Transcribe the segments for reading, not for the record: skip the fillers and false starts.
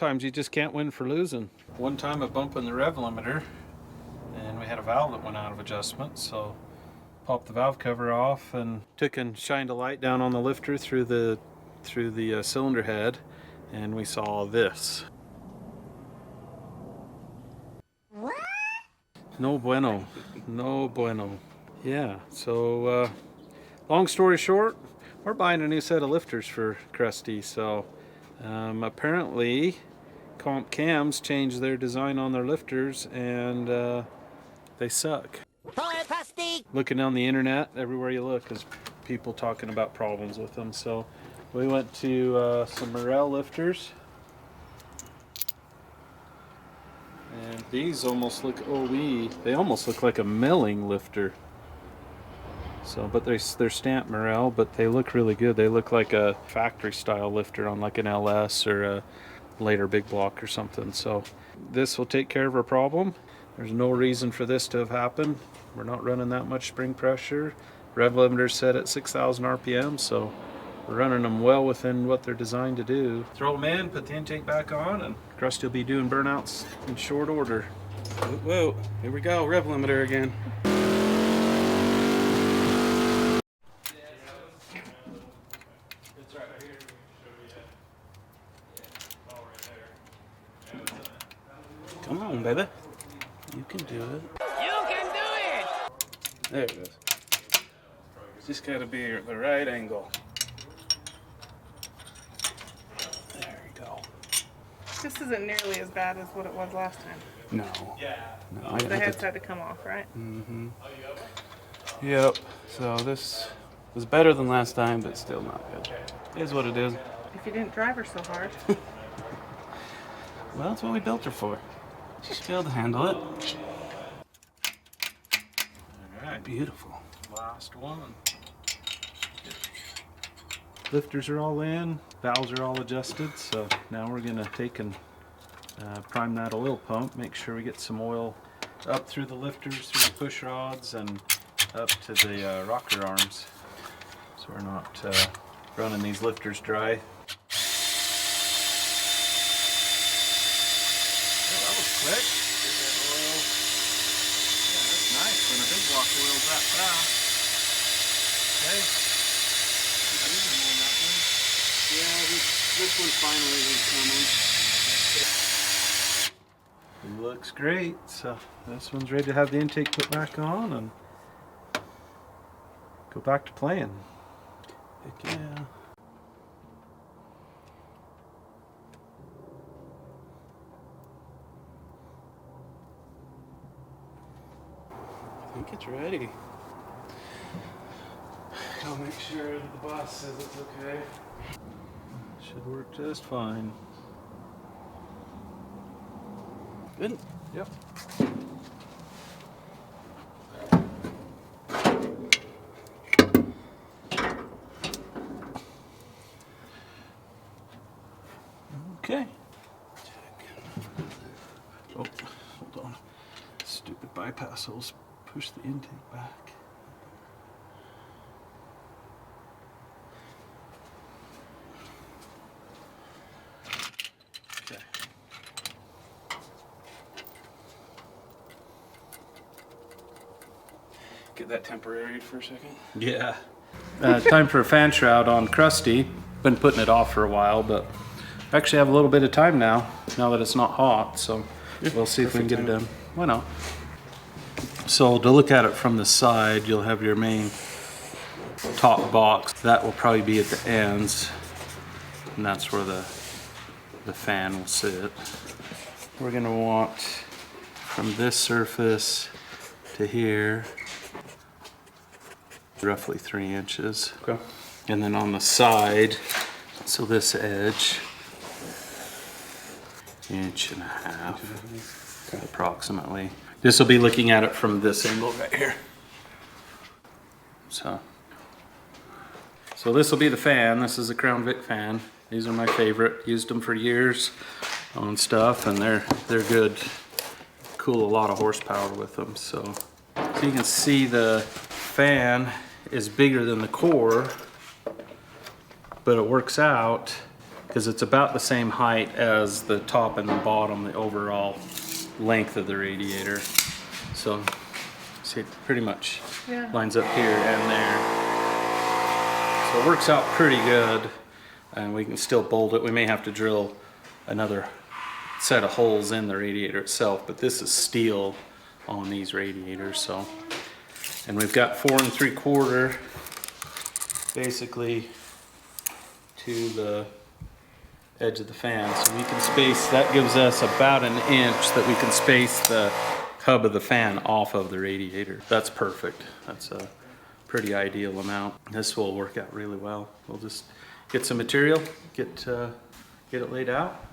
sometimes you just can't win for losing. One time a bump in the rev limiter, and we had a valve that went out of adjustment, so popped the valve cover off and took and shined a light down on the lifter through the cylinder head, and we saw this. What? No bueno. No bueno. Yeah, so long story short, we're buying a new set of lifters for Crusty. So apparently Comp Cams changed their design on their lifters, and they suck. Looking on the internet, everywhere you look is people talking about problems with them. So we went to some Morel lifters, and these almost look they almost look like a milling lifter. So, but they're stamped Morel, but they look really good. They look like a factory style lifter on like an LS or a later big block or something. So this will take care of our problem. There's no reason for this to have happened. We're not running that much spring pressure. Rev limiter's set at 6,000 RPM, so we're running them well within what they're designed to do. Throw them in, put the intake back on, and Crusty will be doing burnouts in short order. Whoa, here we go, rev limiter again. Come on, baby. You can do it. You can do it! There it is. Just gotta be the right angle. There you go. This isn't nearly as bad as what it was last time. No. No, The heads had to come off, right? Mm-hmm. Yep. So this was better than last time, but still not good. It is what it is. If you didn't drive her so hard. Well, that's what we built her for. She should be able to handle it. Alright, Beautiful. last one. Lifters are all in, valves are all adjusted, so now we're going to take and prime that oil pump, make sure we get some oil up through the lifters, through the push rods, and up to the rocker arms, so we're not running these lifters dry. Oh, that was quick. Get that oil. Yeah, that's nice when a big block oil's that fast. Okay. Yeah, this one finally is coming. Looks great. So this one's ready to have the intake put back on and go back to playing. Heck yeah. I think it's ready. I'll make sure that the boss says it's okay. Should work just fine. Good. Yep. Okay. Oh, hold on. Stupid bypass holes push the intake back. Okay. Get that temporary for a second. Yeah. Time for a fan shroud on Crusty. Been putting it off for a while, but I actually have a little bit of time now that it's not hot, so we'll see if we can get it done. Why not? So to look at it from the side, you'll have your main top box. That will probably be at the ends, and that's where the fan will sit. We're gonna want from this surface to here, roughly 3 inches. Okay. And then on the side, so this edge, 1.5 inches, approximately. This will be looking at it from this angle right here. So this will be the fan. This is a Crown Vic fan. These are my favorite. Used them for years on stuff, and they're good. Cool, a lot of horsepower with them. So you can see the fan is bigger than the core, but it works out because it's about the same height as the top and the bottom, the overall length of the radiator. So see, it pretty much lines up here and there. So it works out pretty good, and we can still bolt it. We may have to drill another set of holes in the radiator itself, but this is steel on these radiators. So, and we've got 4 3/4 basically to the edge of the fan, so we can space, that gives us about an inch that we can space the hub of the fan off of the radiator. That's perfect. That's a pretty ideal amount. This will work out really well. We'll just get some material, get it laid out.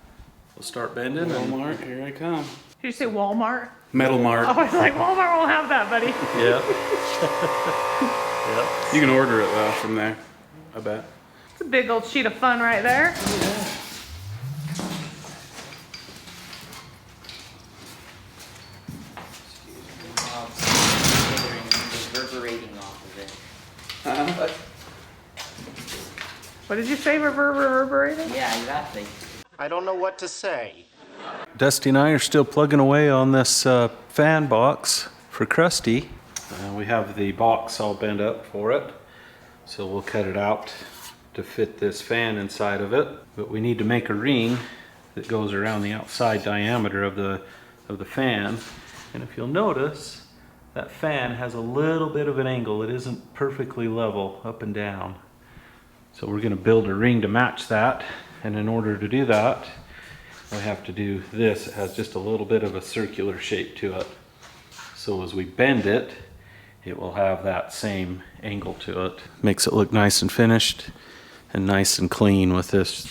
We'll start bending. Walmart, here I come. Did you say Walmart? Metal Mart. I was like, Walmart won't have that, buddy. Yeah. Yep. You can order it from there, I bet. It's a big old sheet of fun right there. Reverberating off of it. What did you say, reverberating? Yeah, exactly. I don't know what to say. Dusty and I are still plugging away on this fan box for Crusty. We have the box all bent up for it, so we'll cut it out to fit this fan inside of it. But we need to make a ring that goes around the outside diameter of the fan. And if you'll notice, that fan has a little bit of an angle. It isn't perfectly level up and down. So we're going to build a ring to match that. And in order to do that, we have to do this. It has just a little bit of a circular shape to it. So as we bend it, it will have that same angle to it. Makes it look nice and finished and nice and clean with this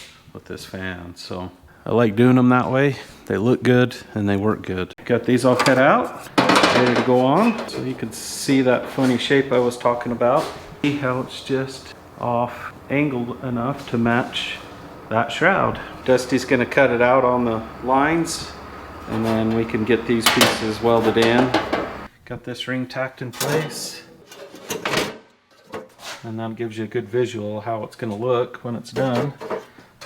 fan. So I like doing them that way. They look good and they work good. Got these all cut out, ready to go on. So you can see that funny shape I was talking about. See how it's just off angled enough to match that shroud. Dusty's gonna cut it out on the lines, and then we can get these pieces welded in. Got this ring tacked in place, and that gives you a good visual of how it's gonna look when it's done.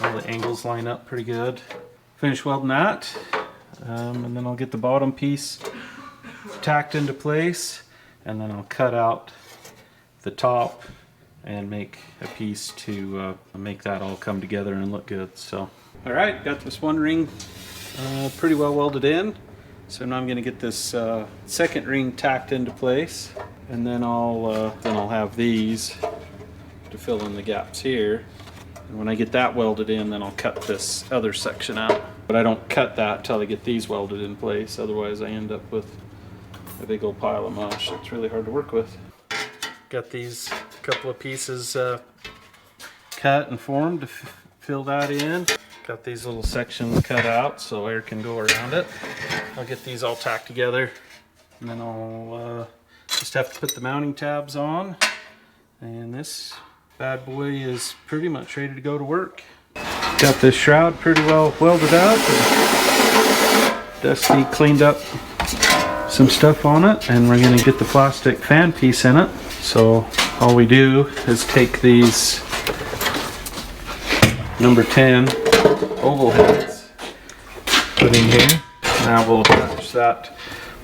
All the angles line up pretty good. Finish welding that, and then I'll get the bottom piece tacked into place, and then I'll cut out the top and make a piece to make that all come together and look good. So, all right, got this one ring pretty well welded in. So now I'm going to get this second ring tacked into place, and then I'll have these to fill in the gaps here. And when I get that welded in, then I'll cut this other section out. But I don't cut that till I get these welded in place. Otherwise, I end up with a big old pile of mush. It's really hard to work with. Got these couple of pieces cut and formed to fill that in. Got these little sections cut out so air can go around it. I'll get these all tacked together, and then I'll just have to put the mounting tabs on, and this bad boy is pretty much ready to go to work. Got this shroud pretty well welded up. Dusty cleaned up some stuff on it, and we're going to get the plastic fan piece in it. So all we do is take these number 10 oval heads, put in here. Now we'll attach that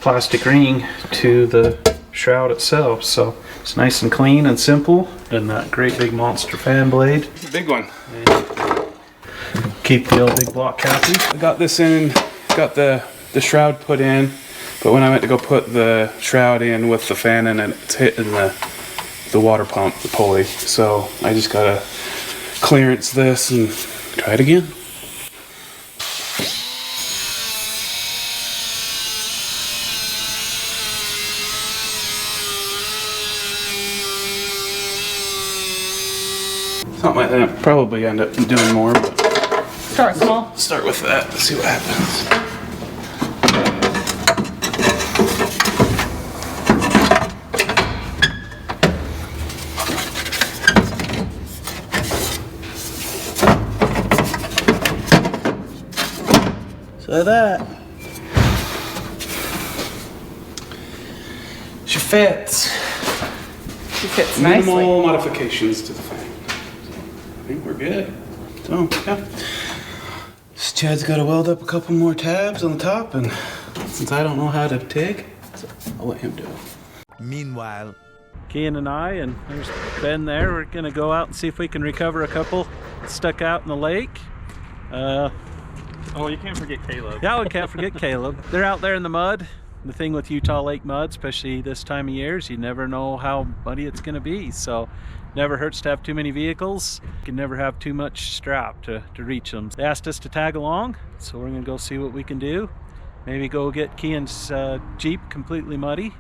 plastic ring to the shroud itself. So it's nice and clean and simple, and that great big monster fan blade. It's a big one. Keep the old big block happy. I got this in, got the shroud put in, but when I went to go put the shroud in with the fan in it, it's hitting the water pump, the pulley. So I just gotta clearance this and try it again. Something like that. Probably end up doing more, but Start small. start with that. Let's see what happens. So that she fits. She fits Minimal nicely. modifications to the fan. I think we're good. So, yeah. Chad's got to weld up a couple more tabs on the top, and since I don't know how to TIG, so I'll let him do it. Meanwhile, Kian and I, and there's Ben there. We're gonna go out and see if we can recover a couple stuck out in the lake. Oh, you can't forget KLOB. Yeah, we can't forget KLOB. They're out there in the mud. The thing with Utah lake mud, especially this time of year, is you never know how muddy it's gonna be. So never hurts to have too many vehicles. You can never have too much strap to reach them. They asked us to tag along, so we're gonna go see what we can do. Maybe go get Kian's Jeep completely muddy.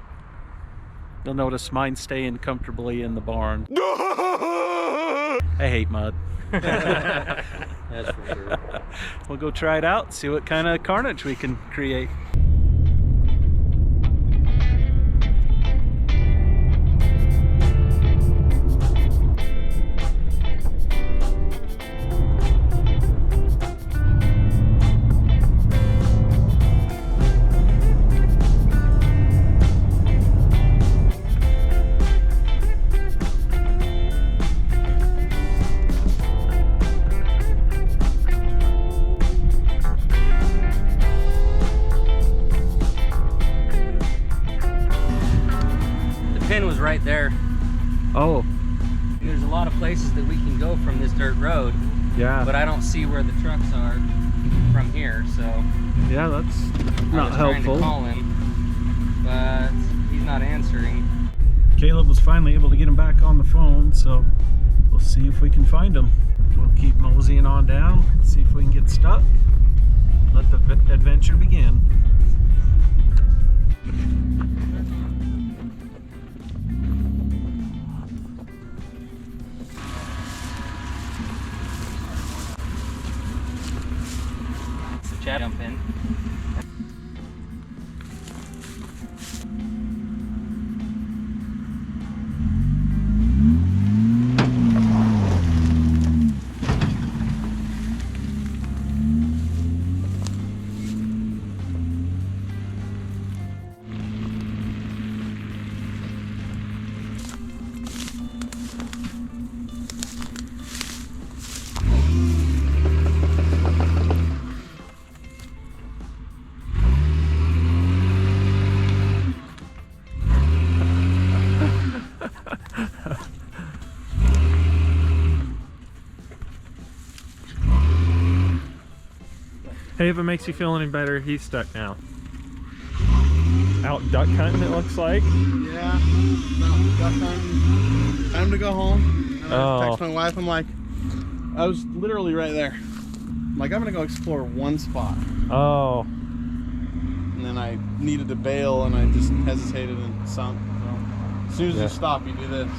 You'll notice mine's staying comfortably in the barn. I hate mud. That's for sure. We'll go try it out, see what kind of carnage we can create. Right there. Oh, There's a lot of places that we can go from this dirt road, yeah. but I don't see where the trucks are from here, so Yeah, that's I not was trying helpful. to call him, but he's not answering. Caleb was finally able to get him back on the phone, so we'll see if we can find him. We'll keep moseying on down, see if we can get stuck. Let the adventure begin. Chad, jump in. Hey, if it makes you feel any better, he's stuck now. Out duck hunting, it looks like. Yeah, no, duck hunting. Time to go home. And I text my wife, I'm like, I was literally right there. I'm like, I'm gonna go explore one spot. Oh. And then I needed to bail and I just hesitated and sunk. So as soon as you stop, you do this.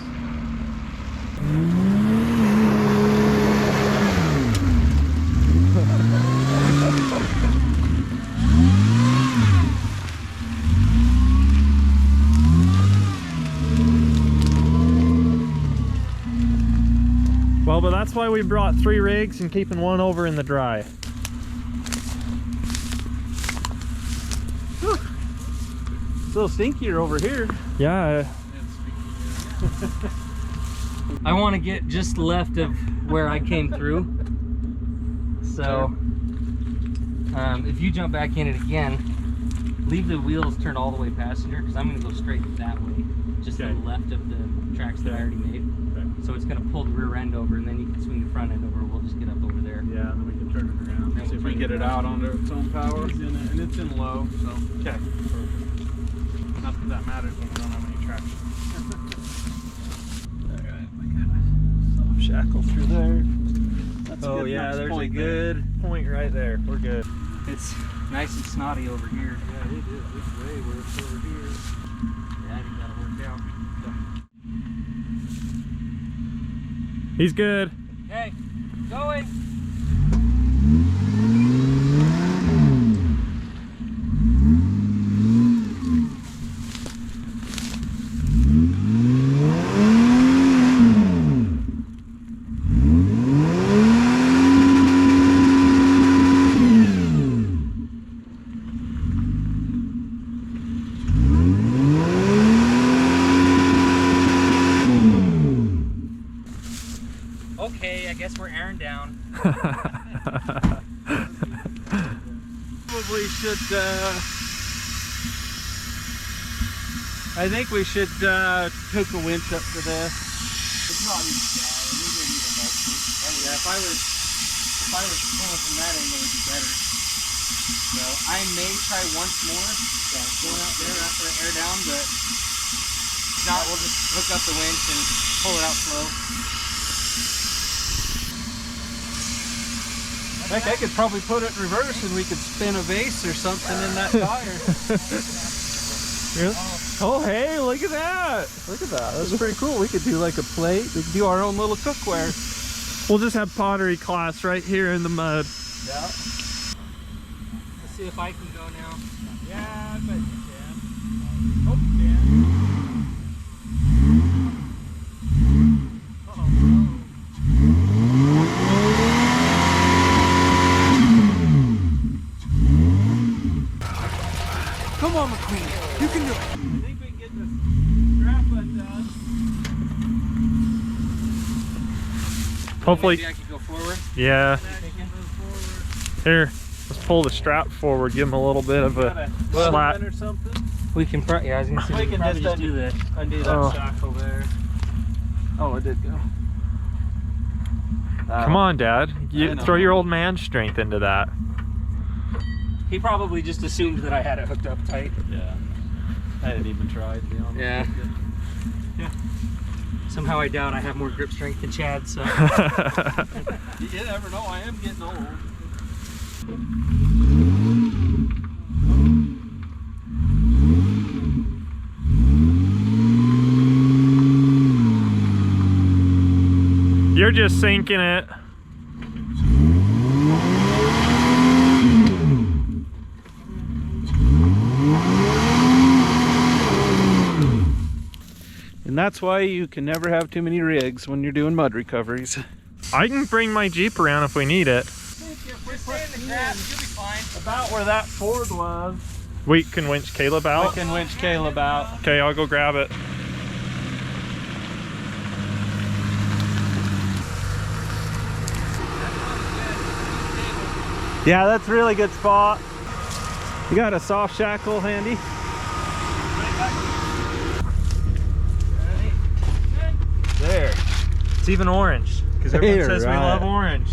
Well, but that's why we brought 3 rigs and keeping one over in the dry. Whew. It's a little stinkier over here. Yeah. I want to get just left of where I came through. So, if you jump back in it again, leave the wheels turned all the way passenger, because I'm going to go straight that way, just to the left of the tracks that I already made. So it's going to pull the rear end over, and then you can swing the front end over. We'll just get up over there. Yeah, and then we can turn it around. Then See we'll if we can turn get it it out onto its own power. It's in it, and it's in low, so. Okay. Not that that matters when you don't have any traction. Soft shackle through there. That's a Oh good yeah, next there's a point good point right there. We're good. It's nice and snotty over here. Yeah, it is. It's way worse over here. Yeah, I think that'll work out. He's good. Okay, going. Okay, I guess we're airing down. Probably should, I think we should hook a winch up to this. It's not even bad. We didn't need a multi. Yeah, if I was pulling from that angle, it'd be better. So I may try once more, going out there after I air down, but if not, we'll just hook up the winch and pull it out slow. Heck, I could probably put it in reverse and we could spin a vase or something in that tire. Really? Oh, hey, look at that. Look at that. That's pretty cool. We could do like a plate. We could do our own little cookware. We'll just have pottery class right here in the mud. Yeah. Let's see if I can go now. Yeah, I bet you can. Oh, yeah. Come on, McQueen. You can do it. I think we can get this strap undone. Hopefully. Maybe I could go forward. Yeah. Here, let's pull the strap forward. Give him a little bit of a slap. Or something. We can, yeah, I was gonna say we can probably just do this. Undo that shackle there. Oh, it did go. Come on, Dad. You I know. throw your old man strength into that. He probably just assumed that I had it hooked up tight. Yeah. I didn't even try, to be honest. Yeah. Somehow I doubt I have more grip strength than Chad, so. You never know, I am getting old. You're just sinking it. And that's why you can never have too many rigs when you're doing mud recoveries. I can bring my Jeep around if we need it. Just stay in the crap, you'll be fine. About where that Ford was. We can winch Caleb I out. can winch Caleb out. Okay, I'll go grab it. Yeah, that's a really good spot. You got a soft shackle handy? There. It's even orange, because everyone There, says we right. love orange.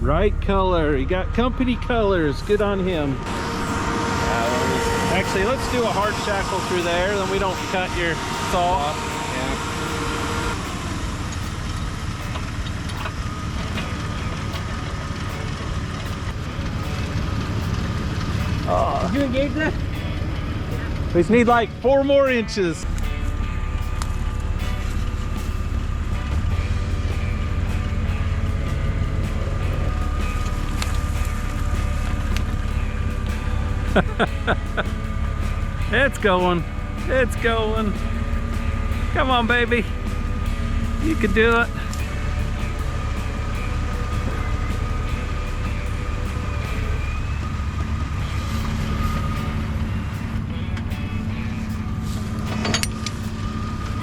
Right color. You got company colors. Good on him. Actually, let's do a hard shackle through there, then we don't cut your saw. Did you engage that? We just need like 4 more inches. It's going. It's going. Come on, baby. You can do it.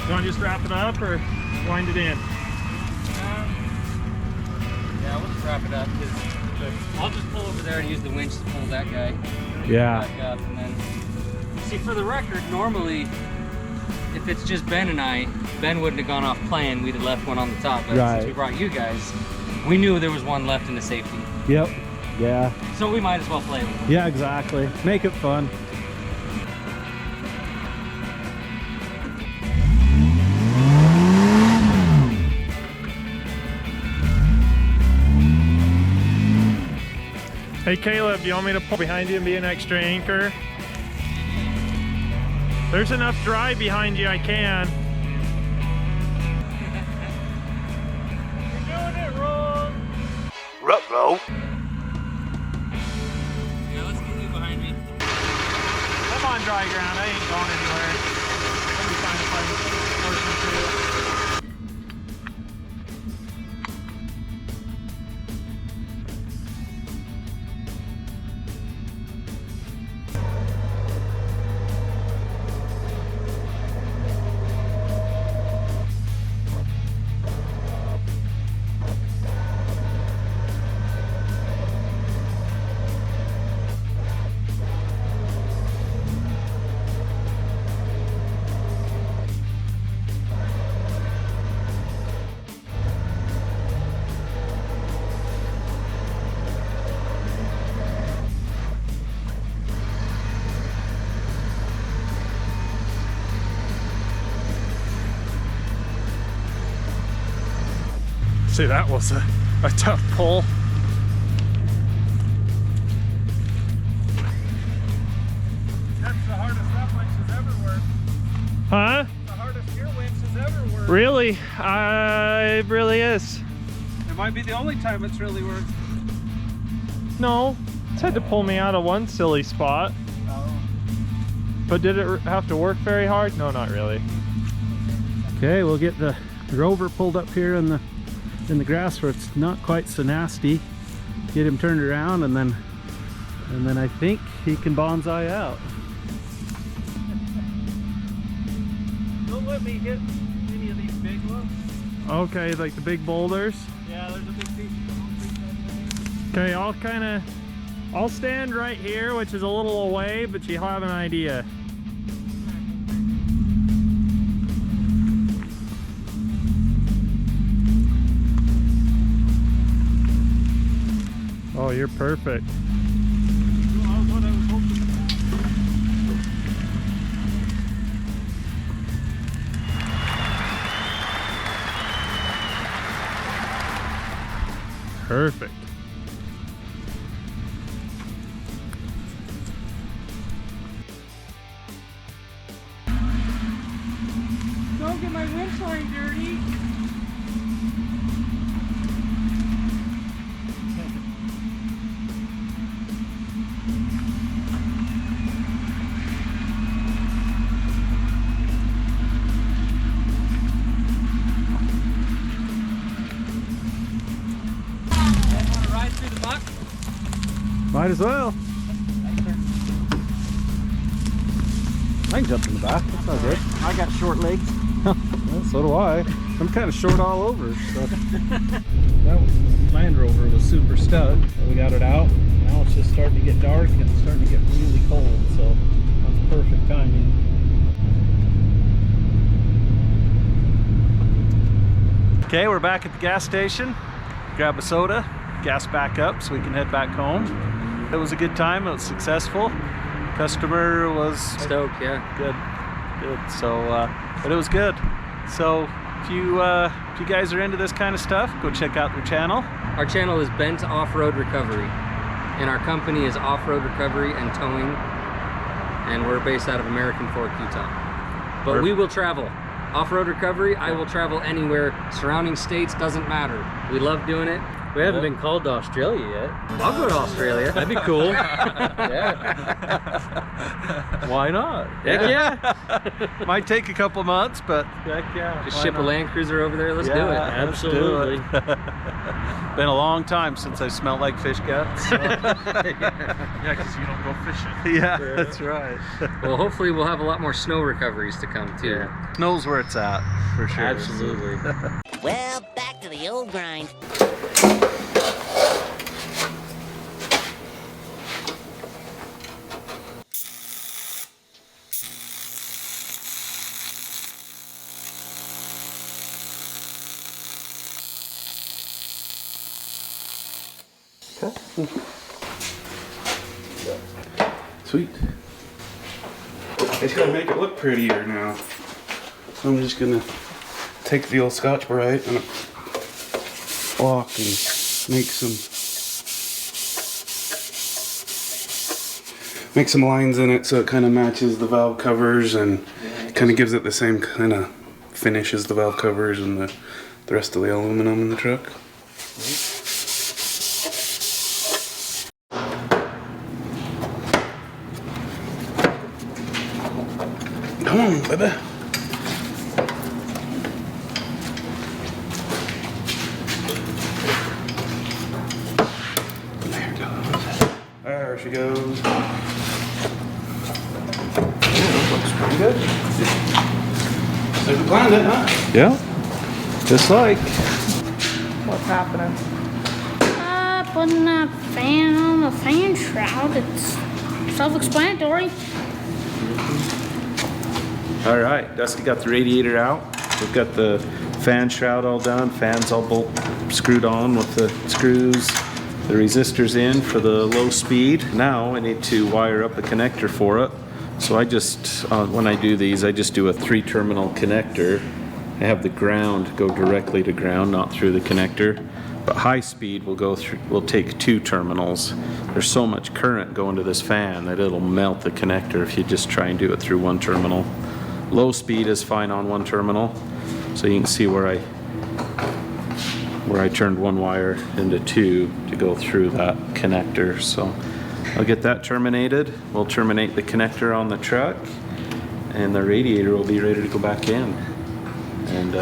You want to just wrap it up or wind it in? Yeah, we'll just wrap it up. I'll just pull over there and use the winch to pull that guy Yeah. back up. And then, see, for the record, normally, if it's just Ben and I, Ben wouldn't have gone off playing. We'd have left one on the top. But Right. since we brought you guys, we knew there was one left in the safety. Yep. Yeah. So we might as well play with it. Yeah, exactly. Make it fun. Hey Caleb, do you want me to pull behind you and be an extra anchor? There's enough dry behind you, I can. You're doing it wrong. Ruh-roh. Yeah, let's get you behind me. I'm on dry ground, I ain't going anywhere. Let me find a place closer to it. See, that was a tough pull. That's the hardest that winch has ever worked. Huh? The hardest gear winch has ever worked. Really? It really is. It might be the only time it's really worked. No, it's had to pull me out of one silly spot. Oh. But did it have to work very hard? No, not really. Okay, we'll get the rover pulled up here in the grass where it's not quite so nasty. Get him turned around, and then I think he can bonsai out. Don't let me hit any of these big ones. Okay, like the big boulders. Yeah, there's a big piece of concrete. Okay, I'll stand right here, which is a little away, but you have an idea. Oh, you're perfect. Perfect. Don't get my winch line dirty. Might as well. I can jump in the back. That's all good. I got short legs. Well, so do I. I'm kind of short all over. So. That Land Rover was super stoked. We got it out. Now it's just starting to get dark and it's starting to get really cold. So that's perfect timing. Okay, we're back at the gas station. Grab a soda, gas back up so we can head back home. It was a good time. It was successful. Customer was Stoked, yeah. good. So, but it was good. So, if you guys are into this kind of stuff, go check out their channel. Our channel is Bent Off-Road Recovery, and our company is Offroad Recovery and Towing, and we're based out of American Fork, Utah. But we will travel. Off-Road Recovery, I will travel anywhere. Surrounding states, doesn't matter. We love doing it. We haven't been called to Australia yet. I'll go to Australia. That'd be cool. Yeah. Why not? Heck yeah. Might take a couple months, but heck yeah. Just ship a Land Cruiser over there. Let's do it. let's do it. Been a long time since I smelled like fish guts. So. Yeah, because you don't go fishing. Yeah, that's right. Well, hopefully we'll have a lot more snow recoveries to come too. Knows where it's at, for sure. Absolutely. Well, back to the old grind. Sweet. I just gotta make it look prettier now. So I'm just gonna take the old Scotch-Brite and a block and make some lines in it so it kind of matches the valve covers and kind of gives it the same kind of finish as the valve covers and the rest of the aluminum in the truck. Come on, baby. There goes. There she goes. Yeah, looks pretty good. So we planned it, huh? Yeah, just like. What's happening? Putting a fan on the fan shroud. It's self-explanatory. All right, Dusty got the radiator out. We've got the fan shroud all done. Fans all screwed on with the screws. The resistors in for the low speed. Now I need to wire up a connector for it. So I just, when I do these, I just do a 3-terminal connector I have the ground go directly to ground, not through the connector. But high speed will take 2 terminals. There's so much current going to this fan that it'll melt the connector if you just try and do it through 1 terminal. Low speed is fine on 1 terminal. So you can see where I turned 1 wire into 2 to go through that connector. So I'll get that terminated. We'll terminate the connector on the truck, and the radiator will be ready to go back in. And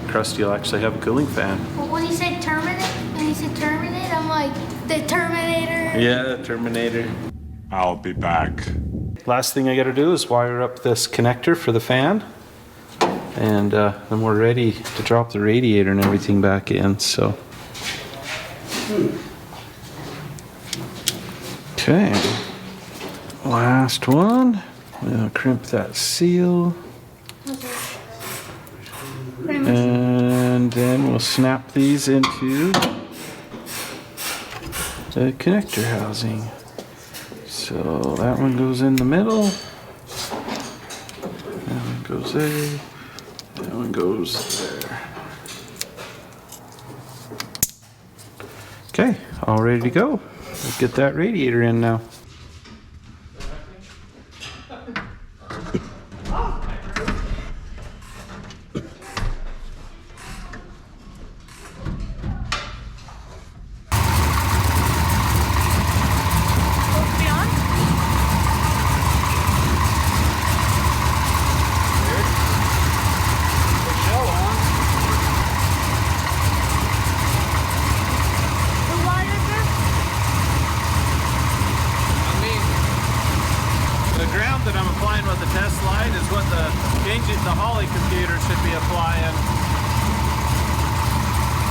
Crusty will actually have a cooling fan. Well, when he said terminate, I'm like, the Terminator. Yeah, the Terminator. I'll be back. Last thing I gotta do is wire up this connector for the fan. And then we're ready to drop the radiator and everything back in, so. Okay. Last one. We'll crimp that seal. And then we'll snap these into the connector housing. So that one goes in the middle. That one goes there. That one goes there. Okay, all ready to go. Let's get that radiator in now. That I'm applying with the test line is what the Holly computer should be applying.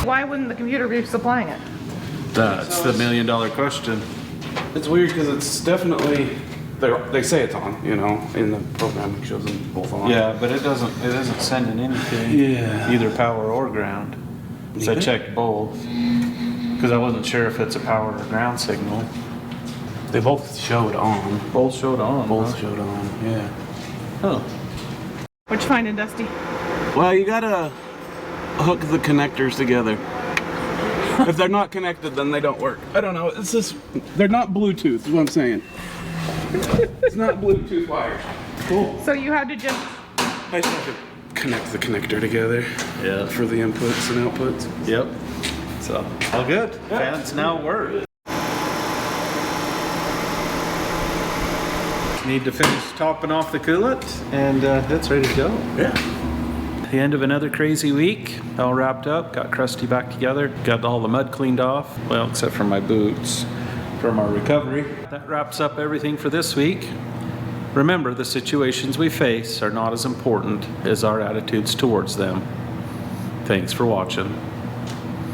Why wouldn't the computer be supplying it? That's the $1 million question. It's weird because it's definitely, they say it's on, you know, in the program it shows them both on. Yeah, but it isn't sending anything. Yeah. Either power or ground. So I checked both because I wasn't sure if it's a power or ground signal. They both showed on. Both showed on. Both huh? showed on, yeah. Oh. What you finding, Dusty? Well, you gotta hook the connectors together. If they're not connected, then they don't work. I don't know, it's just, they're not Bluetooth, is what I'm saying. It's not Bluetooth wires. Cool. So you had to just... I just have to connect the connector together. Yeah. For the inputs and outputs. Yep. So, all good. Fans now work. Need to finish topping off the coolant, and that's ready to go. Yeah. The end of another crazy week. All wrapped up. Got Crusty back together. Got all the mud cleaned off. Well, except for my boots from our recovery. That wraps up everything for this week. Remember, the situations we face are not as important as our attitudes towards them. Thanks for watching.